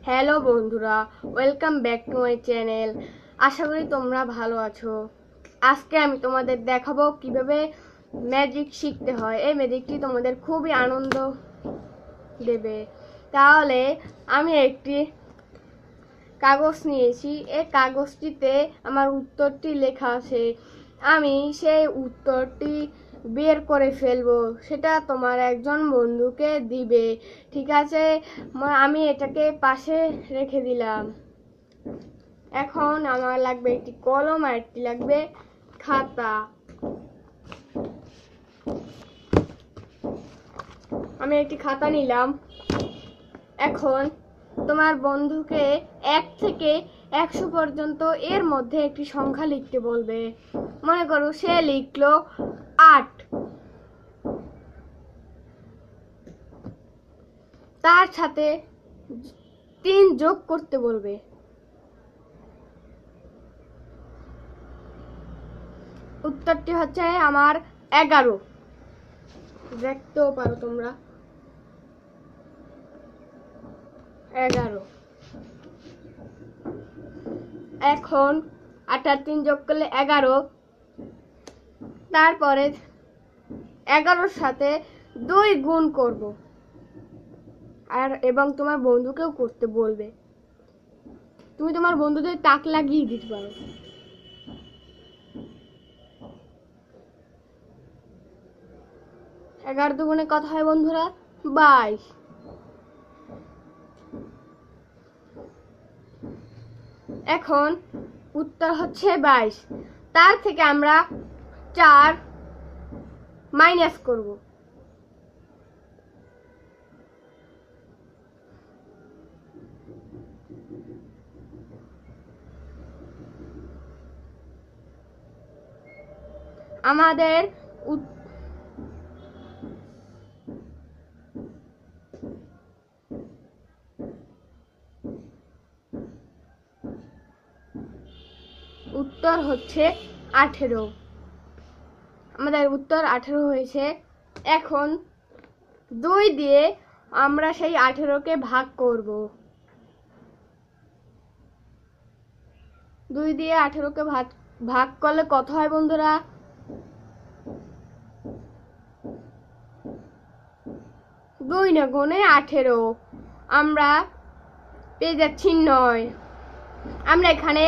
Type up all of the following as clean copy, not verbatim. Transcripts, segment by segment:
Hello বন্ধুরা, welcome back to my channel. আশা করি তোমরা ভালো আছো। আজকে আমি তোমাদের দেখাবো কিভাবে ম্যাজিক শিখতে হয়। এই ম্যাজিকটি তোমাদের খুবই আনন্দ দেবে। তাহলে আমি একটি কাগজ নিয়েছি। এই কাগজটিতে আমার উত্তরটি লেখা আছে। আমি সেই উত্তরটি বের করে ফেলবো, সেটা তোমার একজন বন্ধুকে দিবে। ঠিক আছে, আমি এটাকে পাশে রেখে দিলাম। এখন আমার লাগবে একটি কলম আর একটি লাগবে খাতা। আমি একটি খাতা নিলাম। এখন তোমার বন্ধুকে 1 থেকে 100 পর্যন্ত এর মধ্যে একটি সংখ্যা লিখতে বলবে। মনে করো সে লিখলো 8। তার সাথে 3 যোগ করতে বলবে। উত্তরটি হচ্ছে আমার 11। দেখতেও পারো তোমরা 11। এখন 8 আর 3 যোগ করলে 11। তারপরে 11-র সাথে 2 গুণ করব এবং তোমার বন্ধুকেও করতে বলবে। তুমি তোমার বন্ধুদের তাক লাগিয়ে দিতে পারো। এগারো দুগুণে কত হয় বন্ধুরা? 22। এখন উত্তর হচ্ছে 22। তার থেকে আমরা 4 মাইনাস করব। আমাদের উত্তর হচ্ছে 18। আমাদের উত্তর 18 হয়েছে। এখন 2 দিয়ে আমরা সেই 18কে ভাগ করব। 2 দিয়ে 18কে ভাগ করলে কত হয় বন্ধুরা? 2 না গুণে 18। আমরা পেয়ে যাচ্ছি 9। আমরা এখানে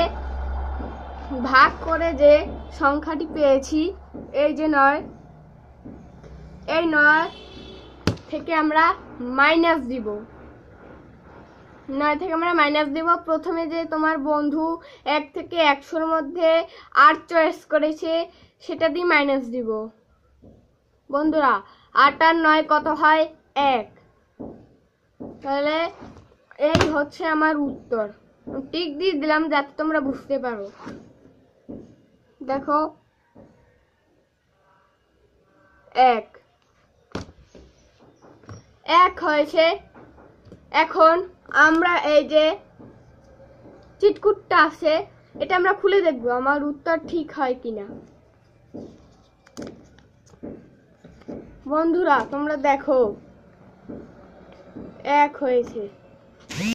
ভাগ করে যে সংখ্যাটি পেয়েছি, এই যে 9, এই 9 থেকে আমরা মাইনাস দিব। 9 থেকে আমরা মাইনাস দিব। প্রথমে যে তোমার বন্ধু 1 থেকে 100-র মধ্যে 8 চয়েস করেছে, সেটা দিয়ে মাইনাস দিব। বন্ধুরা 8 আর 9 কত হয়? 1। তাহলে এই হচ্ছে আমার উত্তর। টিক দিয়ে দিলাম যাতে তোমরা বুঝতে পারো। দেখো 1 হয়েছে। এখন আমরা এই যে চিটকুটটা আছে, এটা আমরা খুলে দেখবো আমার উত্তর ঠিক হয় কিনা। বন্ধুরা তোমরা দেখো 1 হয়েছে।